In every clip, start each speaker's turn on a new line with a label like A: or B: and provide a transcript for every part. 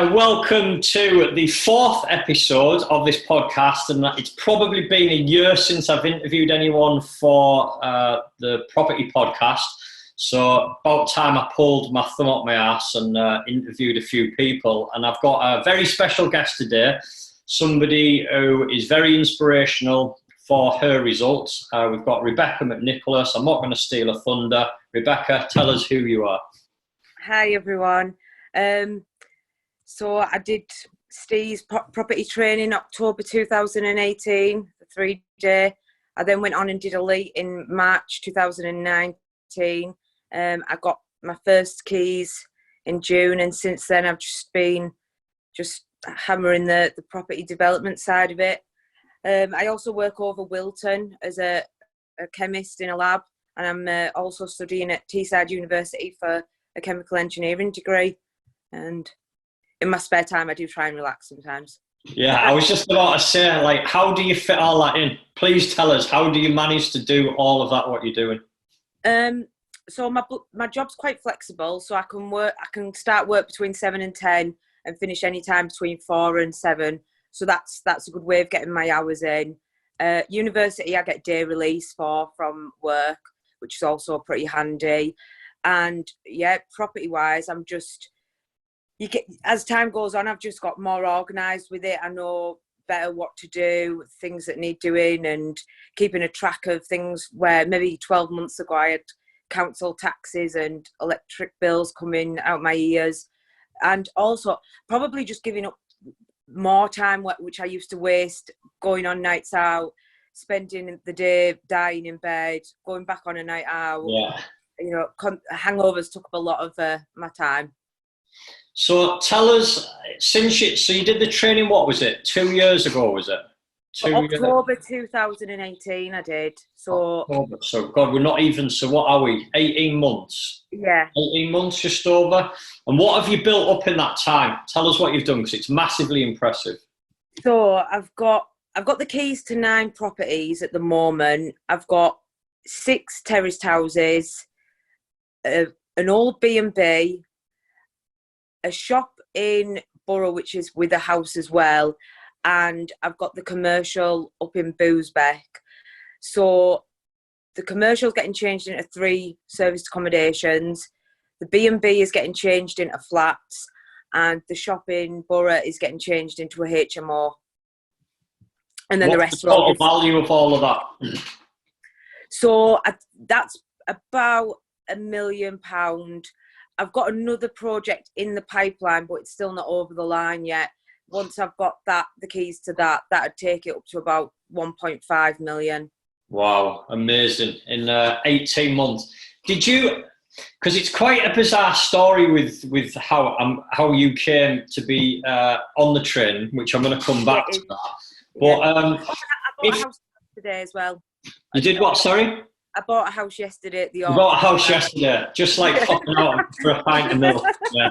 A: welcome to the fourth episode of this podcast, and it's probably been a year since I've interviewed anyone for the property podcast, so about time I pulled my thumb up my ass and interviewed a few people. And I've got a very special guest today, somebody who is very inspirational for her results. We've got Rebecca McNicholas. I'm not going to steal her thunder. Rebecca, tell us who you are.
B: Hi everyone. So I did Steve's property training October 2018, the 3-day. I then went on and did Elite in March 2019. I got my first keys in June, and since then I've just been hammering the property development side of it. I also work over Wilton as a chemist in a lab, and I'm also studying at Teesside University for a chemical engineering degree. And in my spare time, I do try and relax sometimes.
A: Yeah, I was just about to say, like, how do you fit all that in? Please tell us, how do you manage to do all of that, what you're doing?
B: So my job's quite flexible, so I can start work between 7 and 10 and finish any time between 4 and 7. So that's a good way of getting my hours in. University, I get day release from work, which is also pretty handy. And yeah, property-wise, as time goes on, I've just got more organised with it. I know better what to do, things that need doing, and keeping a track of things where maybe 12 months ago I had council taxes and electric bills coming out my ears. And also probably just giving up more time, which I used to waste going on nights out, spending the day dying in bed, going back on a night out.
A: Yeah.
B: You know, hangovers took up a lot of my time.
A: So tell us, so you did the training, what was it, 2 years ago, was it?
B: October 2018 I did. So
A: God, we're not even, so what are we, 18 months?
B: Yeah.
A: 18 months, just over. And what have you built up in that time? Tell us what you've done, because it's massively impressive.
B: So I've got the keys to 9 properties at the moment. I've got 6 terraced houses, an old B&B, a shop in Borough, which is with a house as well, and I've got the commercial up in Boosbeck. So the commercial's getting changed into 3 serviced accommodations, the B&B is getting changed into flats, and the shop in Borough is getting changed into a HMO. And then
A: what's the total value of all of that?
B: So that's about £1 million. I've got another project in the pipeline, but it's still not over the line yet. Once I've got the keys to that'd take it up to about 1.5 million.
A: Wow, amazing. In 18 months. Did you, because it's quite a bizarre story with how you came to be on the train, which I'm going to come back to that. But
B: I bought a house today as well.
A: You did what, sorry?
B: I bought a house yesterday at the
A: auction. You bought a house yesterday, just like popping out for a pint of milk. Yeah.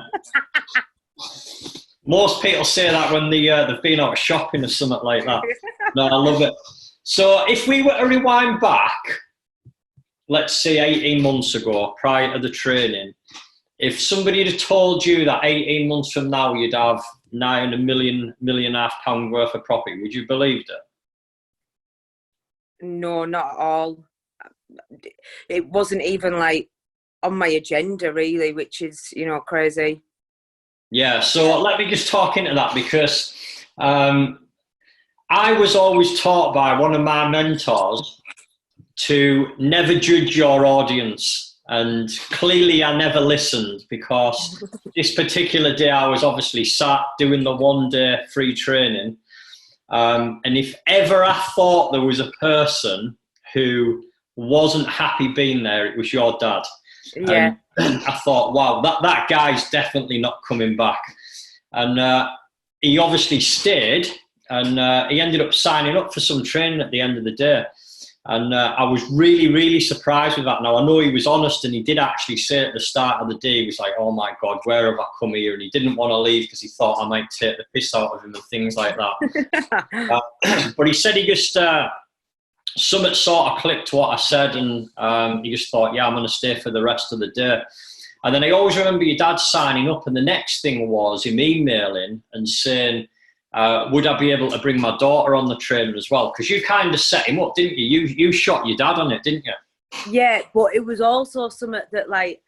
A: Most people say that when they've been out shopping or something like that. No, I love it. So if we were to rewind back, let's say 18 months ago, prior to the training, if somebody had told you that 18 months from now you'd have £9 million worth of property, would you have believed it?
B: No, not at all. It wasn't even like on my agenda really, which is, crazy.
A: Yeah, so let me just talk into that, because I was always taught by one of my mentors to never judge your audience, and clearly I never listened, because this particular day I was obviously sat doing the 1-day free training, and if ever I thought there was a person who wasn't happy being there, it was your dad.
B: Yeah.
A: And I thought, wow, that guy's definitely not coming back. And he obviously stayed, and he ended up signing up for some training at the end of the day. And I was really, really surprised with that. Now, I know he was honest, and he did actually say at the start of the day, he was like, oh my God, where have I come here? And he didn't want to leave because he thought I might take the piss out of him and things like that. But he said he just... Summit sort of clicked what I said, and he just thought, yeah, I'm going to stay for the rest of the day. And then I always remember your dad signing up, and the next thing was him emailing and saying, would I be able to bring my daughter on the trainer as well? Because you kind of set him up, didn't you? You shot your dad on it, didn't you?
B: Yeah, but it was also something that, like,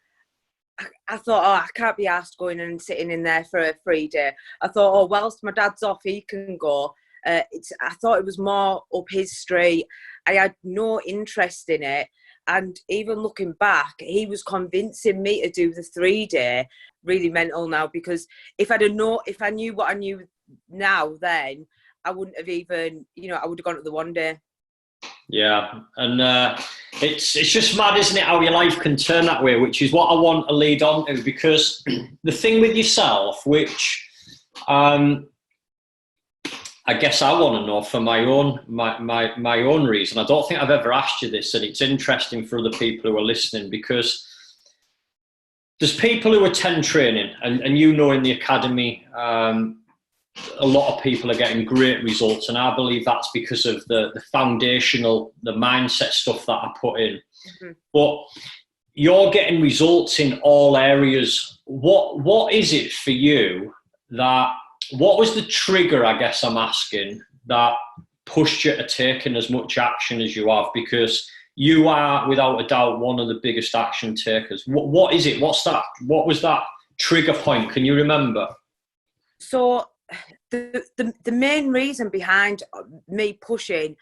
B: I thought, oh, I can't be asked going and sitting in there for a free day. I thought, oh, whilst my dad's off, he can go. I thought it was more up his street. I had no interest in it. And even looking back, he was convincing me to do the 3-day. Really mental now, because if I knew what I knew now then, I wouldn't have even, I would have gone to the 1 day.
A: Yeah, and it's just mad, isn't it, how your life can turn that way, which is what I want to lead on to, because the thing with yourself, which I guess I want to know for my own reason. I don't think I've ever asked you this, and it's interesting for other people who are listening, because there's people who attend training, and in the academy, a lot of people are getting great results, and I believe that's because of the foundational, the mindset stuff that I put in. Mm-hmm. But you're getting results in all areas. What is it for you what was the trigger, I guess I'm asking, that pushed you to taking as much action as you have? Because you are, without a doubt, one of the biggest action takers. What is it? What was that trigger point? Can you remember?
B: So the main reason behind me pushing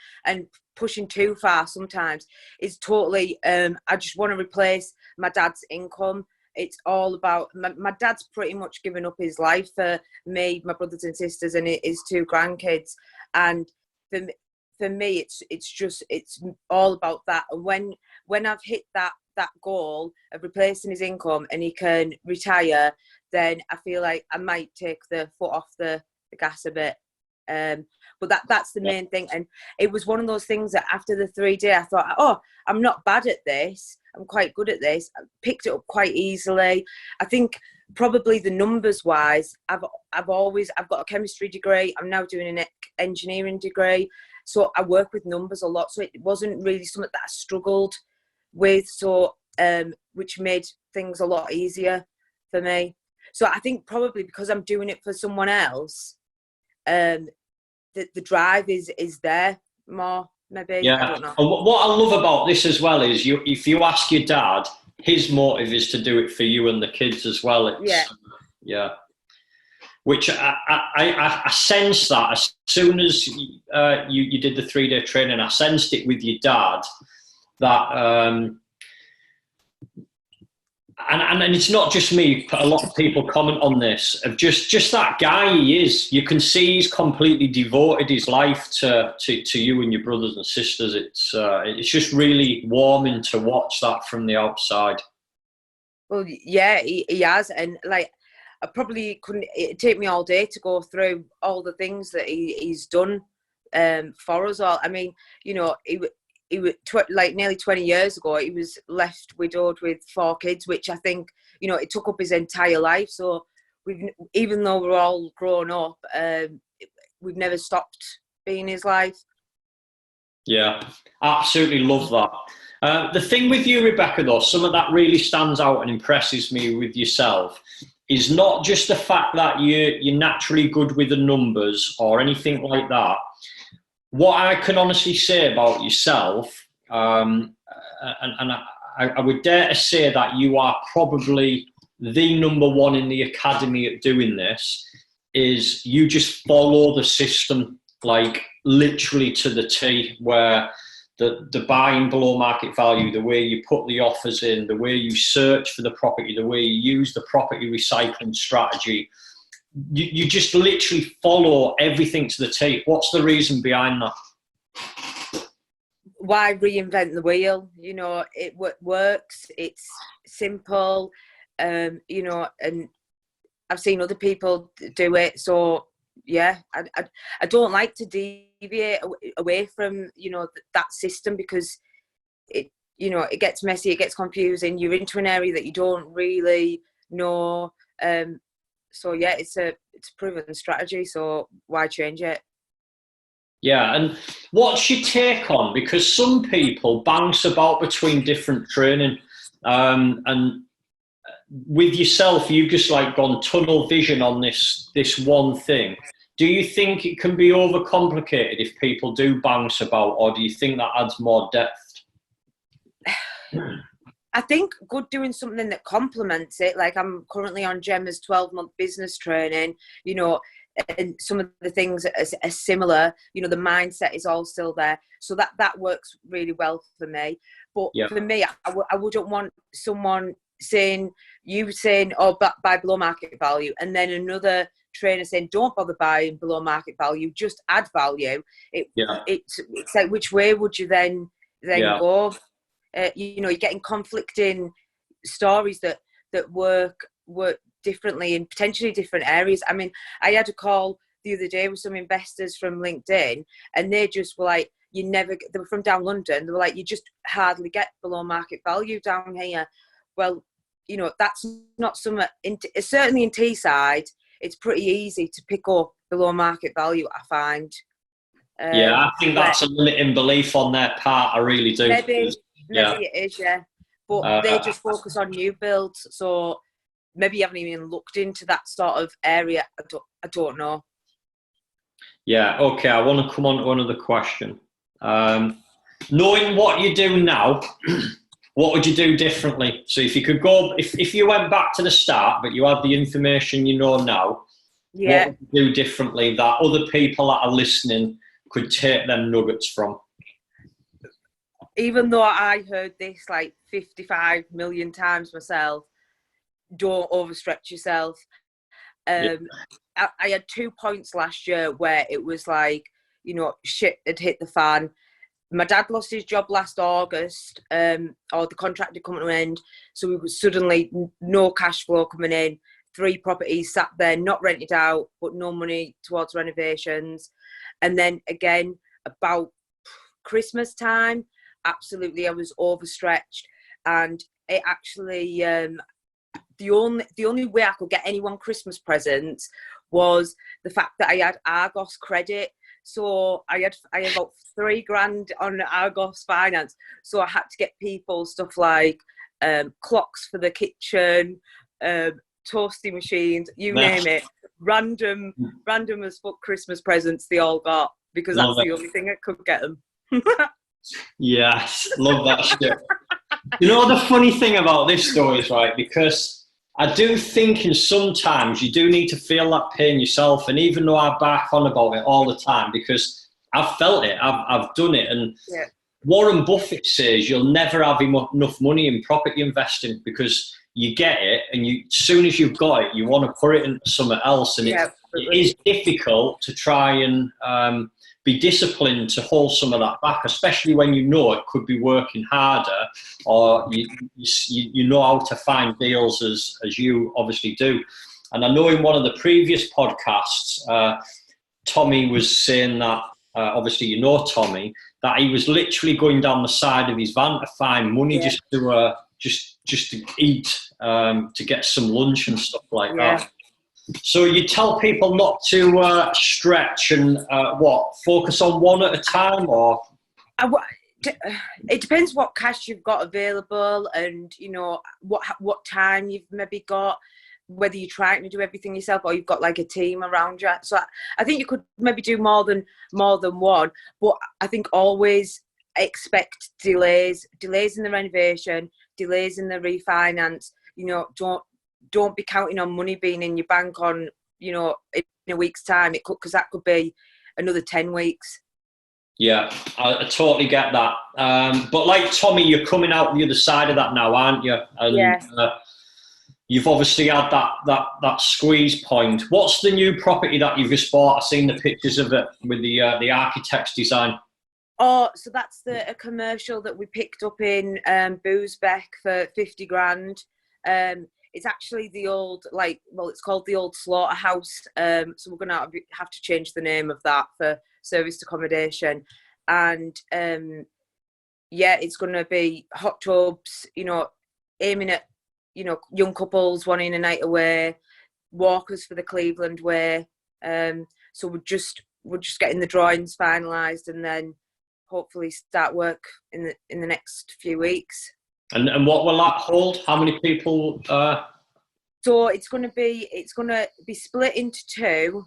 B: too far sometimes is totally, I just want to replace my dad's income. It's all about, my dad's pretty much given up his life for me, my brothers and sisters, and his 2 grandkids. And for me, it's all about that. And when I've hit that goal of replacing his income and he can retire, then I feel like I might take the foot off the gas a bit. But that's the main thing. And it was one of those things that after the 3-day, I thought, oh, I'm not bad at this. I'm quite good at this. I picked it up quite easily. I think probably the numbers wise, I've got a chemistry degree. I'm now doing an engineering degree. So I work with numbers a lot. So it wasn't really something that I struggled with. So, which made things a lot easier for me. So I think probably because I'm doing it for someone else, the drive is there more, maybe.
A: Yeah.
B: I don't know.
A: And what I love about this as well is if you ask your dad, his motive is to do it for you and the kids as well. Yeah. Which I sensed that as soon as you did the 3-day training, I sensed it with your dad that. And it's not just me, a lot of people comment on this, of just that guy he is. You can see he's completely devoted his life to you and your brothers and sisters. It's just really warming to watch that from the outside.
B: Well, yeah, he has. And like, I probably couldn't, it'd take me all day to go through all the things that he's done for us all. I mean, he was like nearly 20 years ago, he was left widowed with 4 kids, which I think, it took up his entire life. So even though we're all grown up, we've never stopped being his life. Yeah,
A: absolutely love that. The thing with you, Rebecca, though, something that really stands out and impresses me with yourself is not just the fact that you're naturally good with the numbers or anything like that. What I can honestly say about yourself, and I would dare to say that you are probably the number one in the academy at doing this, is you just follow the system, like literally to the T, where the buying below market value, the way you put the offers in, the way you search for the property, the way you use the property recycling strategy, you just literally follow everything to the T. What's the reason behind that?
B: Why reinvent the wheel? It works. It's simple, and I've seen other people do it. So yeah, I don't like to deviate away from that system, because it gets messy, it gets confusing. You're into an area that you don't really know. So yeah, it's a proven strategy. So why change it?
A: Yeah, and what's your take on? Because some people bounce about between different training, and with yourself, you've just like gone tunnel vision on this one thing. Do you think it can be overcomplicated if people do bounce about, or do you think that adds more depth?
B: I think good doing something that complements it. Like I'm currently on Gemma's 12-month business training, you know, and some of the things are similar, you know, the mindset is all still there. So that works really well for me. But for me, I wouldn't want someone saying, oh, buy below market value, and then another trainer saying, don't bother buying below market value, just add value. It's like, which way would you then go? You know, you're getting conflicting stories that work differently in potentially different areas. I mean, I had a call the other day with some investors from LinkedIn, and they just were like, they were from down London. They were like, you just hardly get below market value down here. Well, you know, that's not something, certainly in Teesside, it's pretty easy to pick up below market value, I find.
A: I think that's a limiting belief on their part. I really do.
B: Maybe it is, yeah. But they just focus on new builds, so maybe you haven't even looked into that sort of area. I don't know.
A: Yeah, okay. I want to come on to another question. Knowing what you do now, what would you do differently? So if you could go, if you went back to the start, but you had the information you know now, what would you do differently that other people that are listening could take them nuggets from?
B: Even though I heard this like 55 million times myself, don't overstretch yourself. I had 2 points last year where it was like, you know, shit had hit the fan. My dad lost his job last August, or the contract had come to an end. So we were suddenly no cash flow coming in, 3 properties sat there, not rented out, but no money towards renovations. And then again, about Christmas time, absolutely, I was overstretched. And it actually, the only way I could get anyone Christmas presents was the fact that I had Argos credit. So I had about $3,000 on Argos finance. So I had to get people stuff like clocks for the kitchen, toasty machines, you name it. Random as fuck Christmas presents they all got, because that's the only thing I could get them.
A: Yes, love that shit. You know, the funny thing about this story is, right, because I do think sometimes you do need to feel that pain yourself. And even though I bark on about it all the time, because I've felt it, I've done it. And Warren Buffett says you'll never have enough money in property investing, because you get it, and as soon as you've got it, you want to put it into something else. And it is difficult to try and be disciplined to hold some of that back, especially when you know it could be working harder, or you know how to find deals as you obviously do. And I know in one of the previous podcasts, Tommy was saying that, obviously you know Tommy, that he was literally going down the side of his van to find money just to eat, to get some lunch and stuff like that. So you tell people not to stretch and focus on one at a time, or?
B: It depends what cash you've got available, and you know what time you've maybe got, whether you're trying to do everything yourself or you've got like a team around you. So I think you could maybe do more than one, but I think always expect delays in the renovation, delays in the refinance. You know, don't be counting on money being in your bank on, you know, in a week's time. It could, because that could be another 10 weeks.
A: Yeah, I totally get that. But like Tommy, you're coming out the other side of that now, aren't you? And you've obviously had that squeeze point. What's the new property that you've just bought? I've seen the pictures of it with the architect's design.
B: Oh, so that's a commercial that we picked up in Boosbeck for 50 grand. It's actually the old, it's called the old slaughterhouse. So we're going to have to change the name of that for serviced accommodation. And it's going to be hot tubs, you know, aiming at, you know, young couples wanting a night away, walkers for the Cleveland way. So we're just getting the drawings finalised, and then hopefully start work in the next few weeks.
A: And what will that hold? How many people
B: So it's going to be split into two.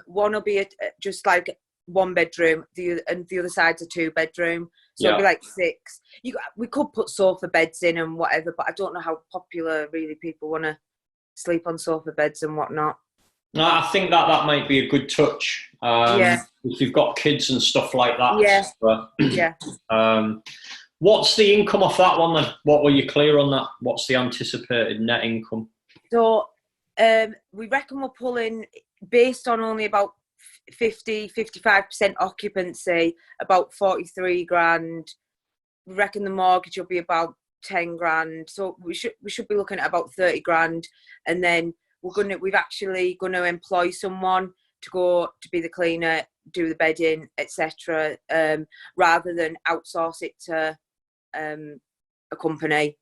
B: One will be just like one bedroom, and the other side's a 2-bedroom. So it'll be like 6. We could put sofa beds in and whatever, but I don't know how popular really people want to sleep on sofa beds and whatnot.
A: No, I think that might be a good touch. If you've got kids and stuff like that.
B: Yeah.
A: What's the income off that one then? What were you clear on that? What's the anticipated net income?
B: So we reckon we're pulling, based on only about 55% occupancy, about 43 grand. We reckon the mortgage will be about 10 grand. So we should be looking at about 30 grand. And then we've actually going to employ someone to be the cleaner, do the bedding, etc., rather than outsource it to a company.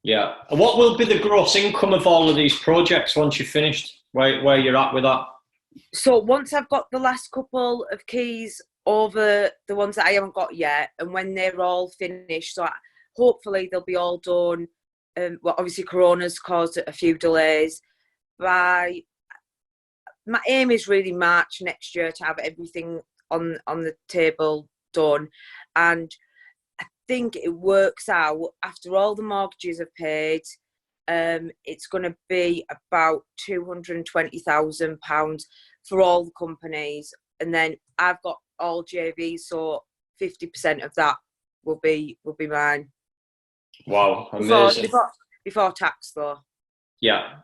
A: Yeah. And what will be the gross income of all of these projects once you're finished? Where you're at with that?
B: So once I've got the last couple of keys over the ones that I haven't got yet, and when they're all finished, so hopefully they'll be all done. Well, obviously Corona's caused a few delays. My aim is really March next year to have everything on the table done, and I think it works out after all the mortgages are paid. It's going to be about £220,000 for all the companies, and then I've got all JVs, so 50% of that will be mine.
A: Wow, amazing!
B: Before tax, though.
A: Yeah,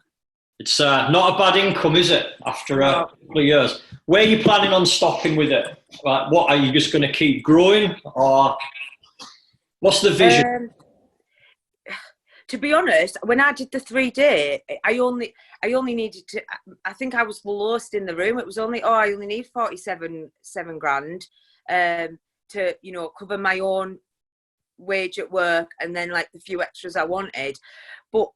A: it's not a bad income, is it? After a couple of years, where are you planning on stopping with it? Like, what are you just going to keep growing, or what's the vision?
B: To be honest, when I did the 3-day, I only needed to. I think I was the lowest in the room. It was only I only need 47 grand to cover my own wage at work, and then like the few extras I wanted. But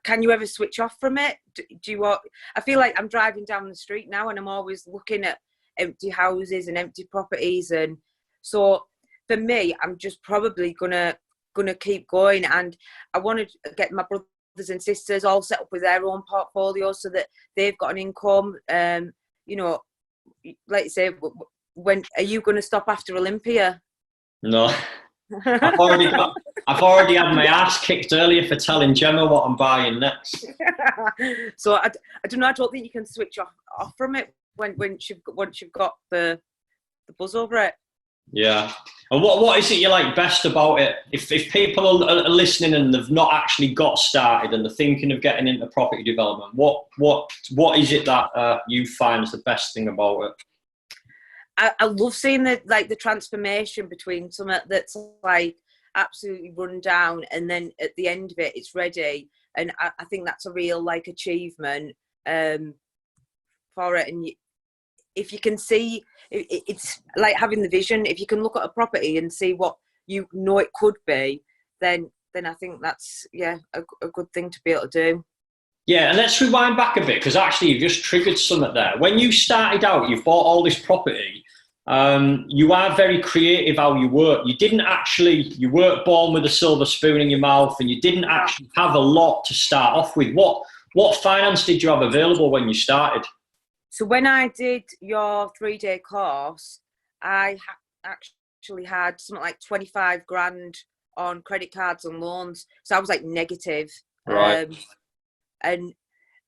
B: can you ever switch off from it? Do you want? I feel like I'm driving down the street now, and I'm always looking at empty houses and empty properties, and so for me, I'm just probably gonna keep going, and I want to get my brothers and sisters all set up with their own portfolios so that they've got an income. Like you say, when are you going to stop after Olympia?
A: No, I've already had my ass kicked earlier for telling Gemma what I'm buying next.
B: So I don't know. I don't think you can switch off from it once you've got the buzz over it.
A: Yeah. And what is it you like best about it? If people are listening and they've not actually got started and they're thinking of getting into property development, what is it that you find is the best thing about it?
B: I love seeing the transformation between something that's like absolutely run down, and then at the end of it, it's ready. And I think that's a real like achievement for it. And if you can see, it's like having the vision. If you can look at a property and see what you know it could be, then I think that's a good thing to be able to do.
A: Yeah, and let's rewind back a bit, because actually you've just triggered something there. When you started out, you've bought all this property. You are very creative how you work. You weren't born with a silver spoon in your mouth, and you didn't actually have a lot to start off with. What finance did you have available when you started?
B: So when I did your 3-day course, I actually had something like 25 grand on credit cards and loans. So I was like negative.
A: Right.
B: And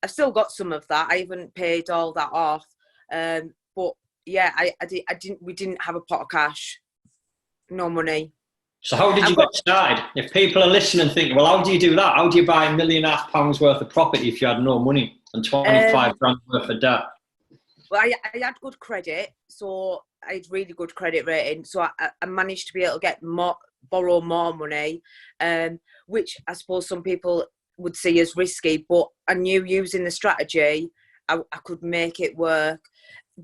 B: I've still got some of that. I haven't paid all that off. But yeah, we didn't have a pot of cash, no money.
A: So how did you get started? If people are listening and thinking, well, how do you do that? How do you buy £1.5 million worth of property if you had no money and 25 grand worth of debt?
B: Well, I had good credit, so I had really good credit rating. So I managed to be able to borrow more money, which I suppose some people would see as risky, but I knew using the strategy, I could make it work.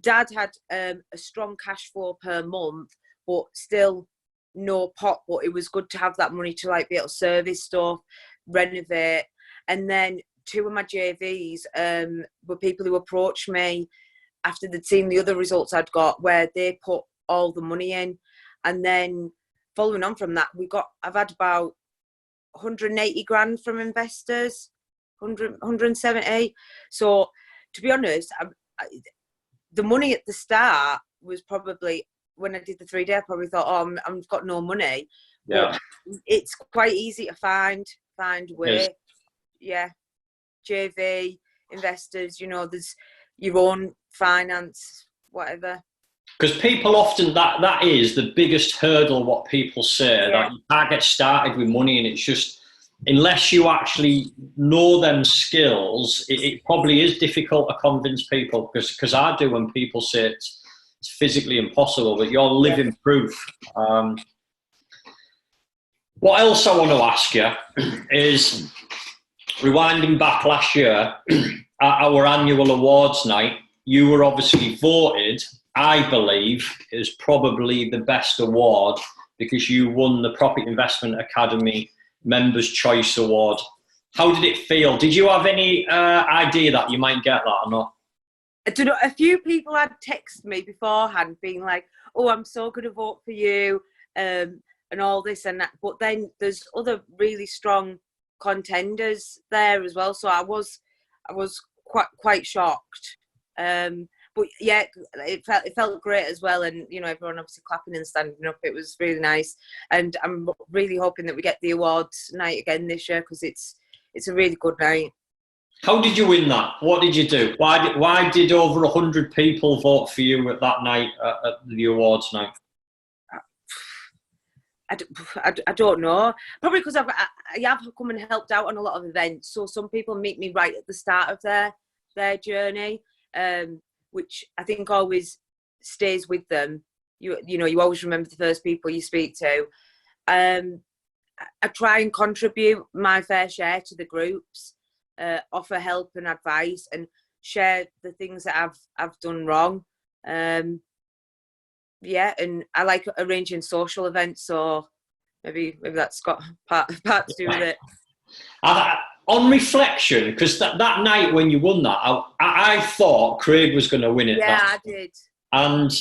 B: Dad had a strong cash flow per month, but still no pot. But it was good to have that money to like be able to service stuff, renovate. And then 2 of my JVs were people who approached me after they'd seen the other results I'd got, where they put all the money in. And then following on from that, I've had about 180 grand from investors. 170. So to be honest, the money at the start was probably, when I did the 3 day, I probably thought, oh, I've got no money.
A: Yeah.
B: But it's quite easy to find way.
A: Yes.
B: Yeah. JV, investors, there's your own finance, whatever.
A: Because people often, that is the biggest hurdle, what people say, that you can't get started with money, and it's just, unless you actually know them skills, it probably is difficult to convince people, because I do when people say it's physically impossible, but you're living proof. What else I want to ask you is, rewinding back last year, at our annual awards night, you were obviously voted, I believe, as probably the best award, because you won the Property Investment Academy Members' Choice Award. How did it feel? Did you have any idea that you might get that or not?
B: I don't know. A few people had texted me beforehand being like, oh, I'm so going to vote for you, and all this and that. But then there's other really strong contenders there as well. So I was quite shocked. But yeah, it felt great as well, and everyone obviously clapping and standing up. It was really nice, and I'm really hoping that we get the awards night again this year, because it's a really good night.
A: How did you win that? What did you do? Why did over 100 people vote for you at that night, at the awards night?
B: I don't know. Probably because I have come and helped out on a lot of events. So some people meet me right at the start of their journey, which I think always stays with them. You always remember the first people you speak to. I try and contribute my fair share to the groups, offer help and advice, and share the things that I've done wrong. Yeah, and I like arranging social events, so maybe that's got part to do with it.
A: On reflection, because that night when you won that, I thought Craig was going to win it.
B: Yeah, I did.
A: And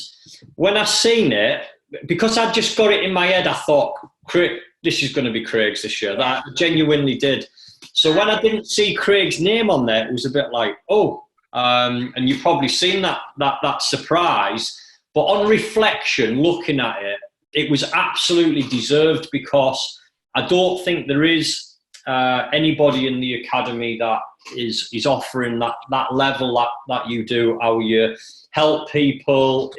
A: when I seen it, because I just got it in my head, I thought, Craig, this is going to be Craig's this year. That I genuinely did. So when I didn't see Craig's name on there, it was a bit like, oh, and you've probably seen that surprise. But on reflection, looking at it, it was absolutely deserved, because I don't think there is anybody in the academy that is offering that level that you do, how you help people.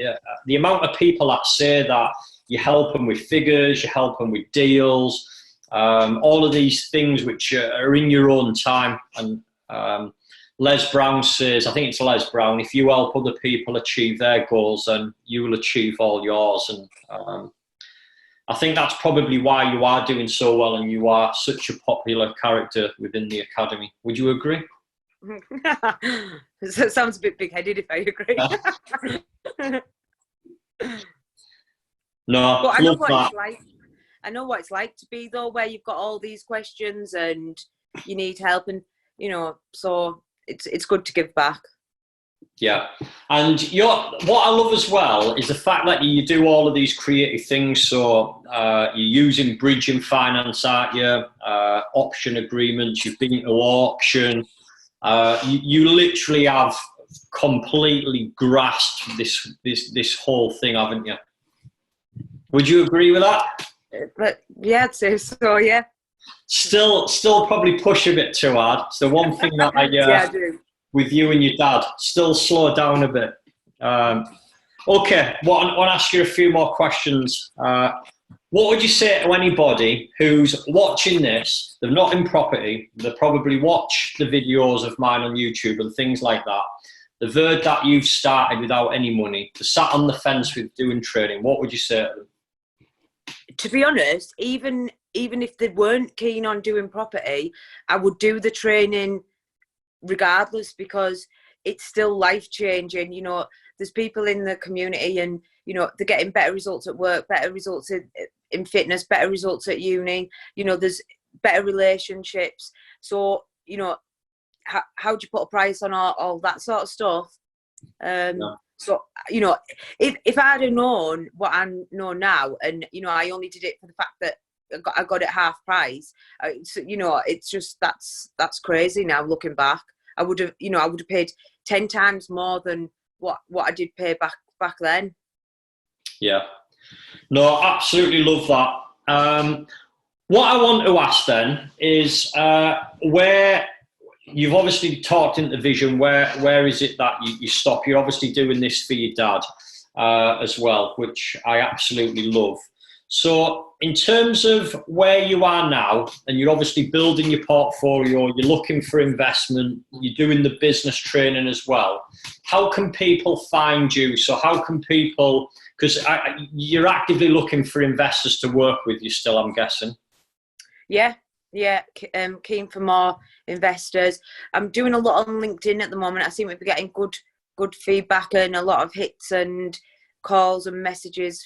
A: The amount of people that say that you help them with figures, you help them with deals, all of these things which are in your own time. And Les Brown says, I think it's Les Brown, if you help other people achieve their goals, then you will achieve all yours. And I think that's probably why you are doing so well, and you are such a popular character within the academy. Would you agree?
B: It sounds a bit big-headed if I agree.
A: No,
B: but I know what it's like. I know what it's like to be, though, where you've got all these questions and you need help, and so it's good to give back.
A: Yeah, and what I love as well is the fact that you do all of these creative things. So you're using bridging finance, aren't you? Option agreements. You've been to auction. You literally have completely grasped this whole thing, haven't you? Would you agree with that?
B: But yeah, I'd say so. Yeah.
A: Still probably push a bit too hard. It's the one thing that I
B: do.
A: With you and your dad, still slow down a bit. Okay, I want to ask you a few more questions. What would you say to anybody who's watching this? They're not in property. They probably watch the videos of mine on YouTube and things like that. They've heard that you've started without any money. They sat on the fence with doing trading. What would you say to them?
B: To be honest, even if they weren't keen on doing property, I would do the training regardless, because it's still life-changing. There's people in the community, and they're getting better results at work, better results in fitness, better results at uni. There's better relationships. So how do you put a price on all that sort of stuff? So if I'd have known what I know now, and I only did it for the fact that I got it half price. So, you know, it's just that's crazy now looking back. I would have paid 10 times more than what I did pay back then.
A: Yeah. No, absolutely love that. What I want to ask then is where you've obviously talked into vision, where is it that you stop? You're obviously doing this for your dad as well, which I absolutely love. So in terms of where you are now, and you're obviously building your portfolio, you're looking for investment, you're doing the business training as well. How can people find you? So how can people, because you're actively looking for investors to work with you still, I'm guessing.
B: Yeah, keen for more investors. I'm doing a lot on LinkedIn at the moment. I seem to be getting good feedback and a lot of hits and calls and messages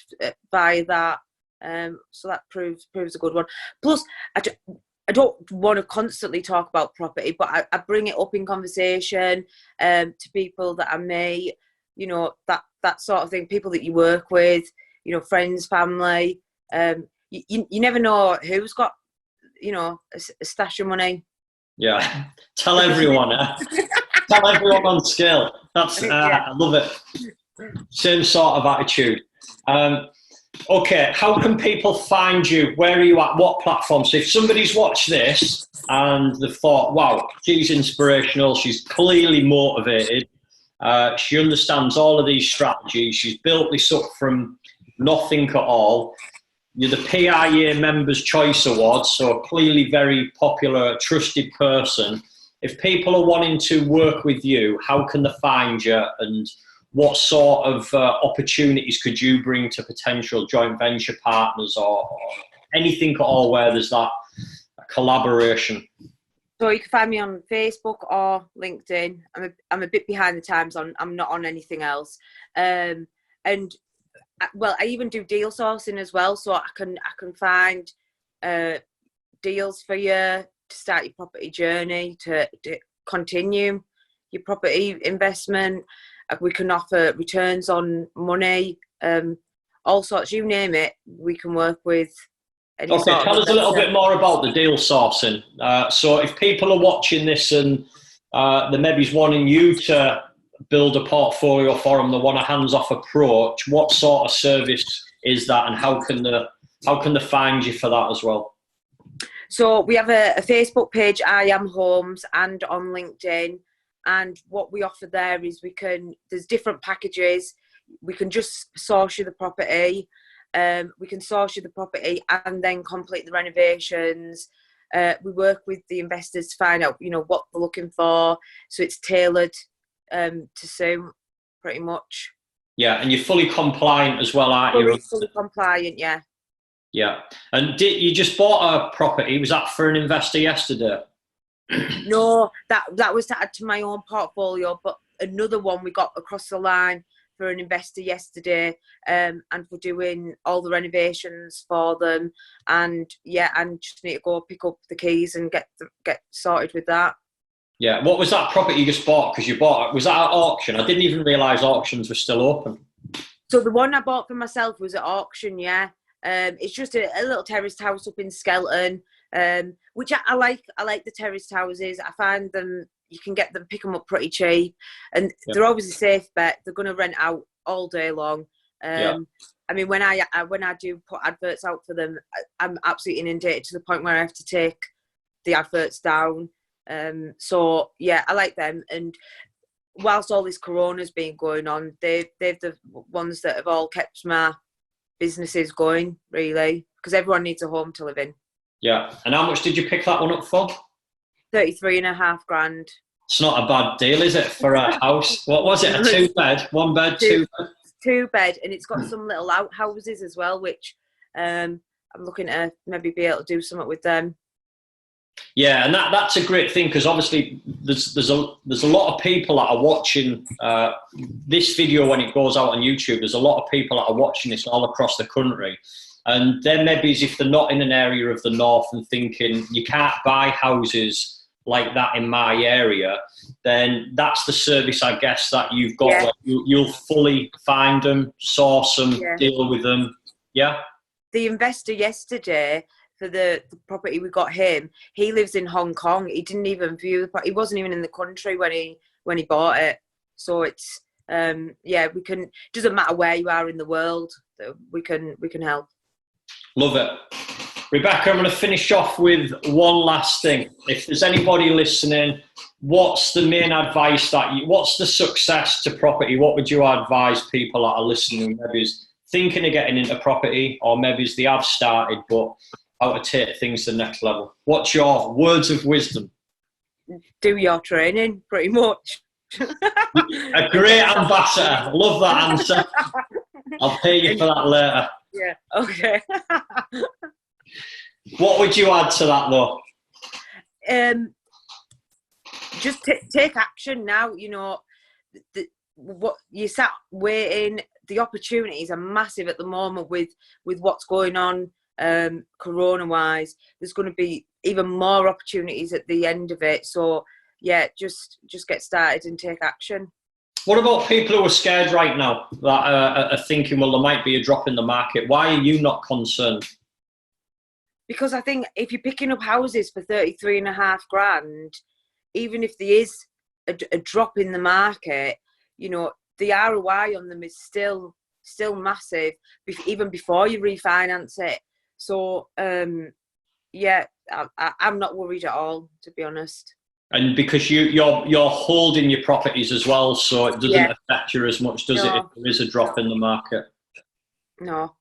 B: via that. So that proves a good one. Plus, I don't want to constantly talk about property, but I bring it up in conversation to people that I meet, you know, that sort of thing, people that you work with, you know, friends, family. You never know who's got, you know, a stash of money.
A: Yeah, tell everyone. Tell everyone on skill. That's I love it. Same sort of attitude. Okay, how can people find you? Where are you at? What platform? So if somebody's watched this and they've thought, wow, she's inspirational, she's clearly motivated, she understands all of these strategies, she's built this up from nothing at all. You're the PIA Members' Choice Awards, so a clearly very popular, trusted person. If people are wanting to work with you, how can they find you, and what sort of opportunities could you bring to potential joint venture partners or anything at all where there's that collaboration?
B: So you can find me on Facebook or LinkedIn. I'm a bit behind the times I'm not on anything else. And well, I even do deal sourcing as well, so I can find deals for you to start your property journey, to continue your property investment. We can offer returns on money, all sorts. You name it, we can work with.
A: Okay, tell us a little bit more about the deal sourcing. So if people are watching this and they maybe wanting you to build a portfolio for them, they want a hands-off approach, what sort of service is that, and how can they find you for that as well?
B: So we have a Facebook page, I Am Homes, and on LinkedIn. And what we offer there is there's different packages. We can just source you the property. We can source you the property and then complete the renovations. We work with the investors to find out, you know, what they're looking for. So it's tailored to suit pretty much. Yeah,
A: and you're fully compliant as well, aren't you?
B: Fully compliant, yeah.
A: Yeah. And you just bought a property? Was that for an investor yesterday?
B: No, that was to add to my own portfolio, but another one we got across the line for an investor yesterday, and we're doing all the renovations for them, and just need to go pick up the keys and get sorted with that.
A: Yeah, what was that property you just bought? Because was that at auction? I didn't even realise auctions were still open.
B: So the one I bought for myself was at auction, yeah. It's just a little terraced house up in Skelton, which I like. I like the terraced houses. I find them, you can pick them up pretty cheap, and they're always a safe bet. They're going to rent out all day long. I mean, when I do put adverts out for them, I'm absolutely inundated to the point where I have to take the adverts down. So yeah, I like them. And whilst all this corona's been going on, they're the ones that have all kept my businesses going, really, because everyone needs a home to live in.
A: Yeah. And how much did you pick that one up for?
B: 33.5 grand.
A: It's not a bad deal, is it, for a house? What was it? A 2-bed? 1 bed, 2 bed?
B: 2 bed, and it's got some little outhouses as well, which I'm looking to maybe be able to do something with them.
A: Yeah, and that's a great thing, because obviously there's a lot of people that are watching this video when it goes out on YouTube. There's a lot of people that are watching this all across the country, and then maybe as if they're not in an area of the north and thinking you can't buy houses like that in my area, then that's the service, I guess, that you've got.
B: Yeah.
A: Where you'll fully find them, source them, deal with them. Yeah.
B: The investor yesterday, for the property we got him, he lives in Hong Kong. He didn't even view the property. He wasn't even in the country when he bought it. So it's we can. Doesn't matter where you are in the world, we can help. Love
A: it. Rebecca, I'm going to finish off with one last thing. If there's anybody listening, what's the main advice what's the success to property? What would you advise people that are listening, maybe is thinking of getting into property, or maybe they have started, but how to take things to the next level? What's your words of wisdom?
B: Do your training, pretty much.
A: A great ambassador. Love that answer. I'll pay you for that later.
B: Yeah, okay.
A: What would you add to that, though?
B: Just take action now. You know, what you sat waiting. The opportunities are massive at the moment with what's going on, corona-wise. There's going to be even more opportunities at the end of it. So, yeah, just get started and take action.
A: What about people who are scared right now that are thinking, well, there might be a drop in the market? Why are you not concerned?
B: Because I think if you're picking up houses for 33.5 grand, even if there is a drop in the market, you know, the ROI on them is still massive, even before you refinance it. So, I'm not worried at all, to be honest.
A: And because you're holding your properties as well, so it doesn't affect you as much, does it, if there is a drop in the market?
B: No.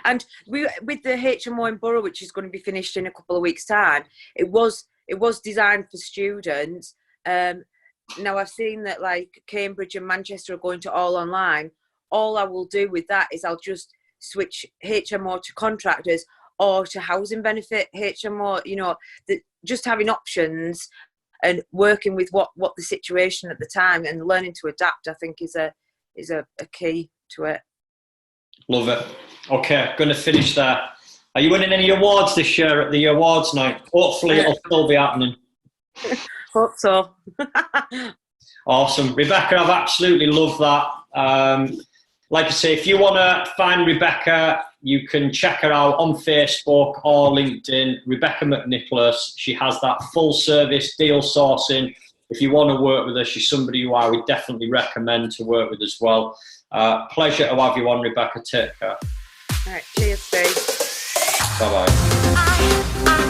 B: And with the HMO in Borough, which is going to be finished in a couple of weeks' time, it was designed for students. Now I've seen that like Cambridge and Manchester are going to all online. All I will do with that is I'll just switch HMO to contractors or to housing benefit HMO. You know, just having options and working with what the situation at the time and learning to adapt, I think is a key to it.
A: Love it. Okay, going to finish there. Are you winning any awards this year at the awards night? Hopefully it'll still be happening.
B: Hope so.
A: Awesome. Rebecca, I've absolutely loved that. Like I say, if you want to find Rebecca, you can check her out on Facebook or LinkedIn, Rebecca McNicholas. She has that full service deal sourcing. If you want to work with her, she's somebody who I would definitely recommend to work with as well. Pleasure to have you on, Rebecca. Take care.
B: All right. Cheers, Steve.
A: Bye-bye.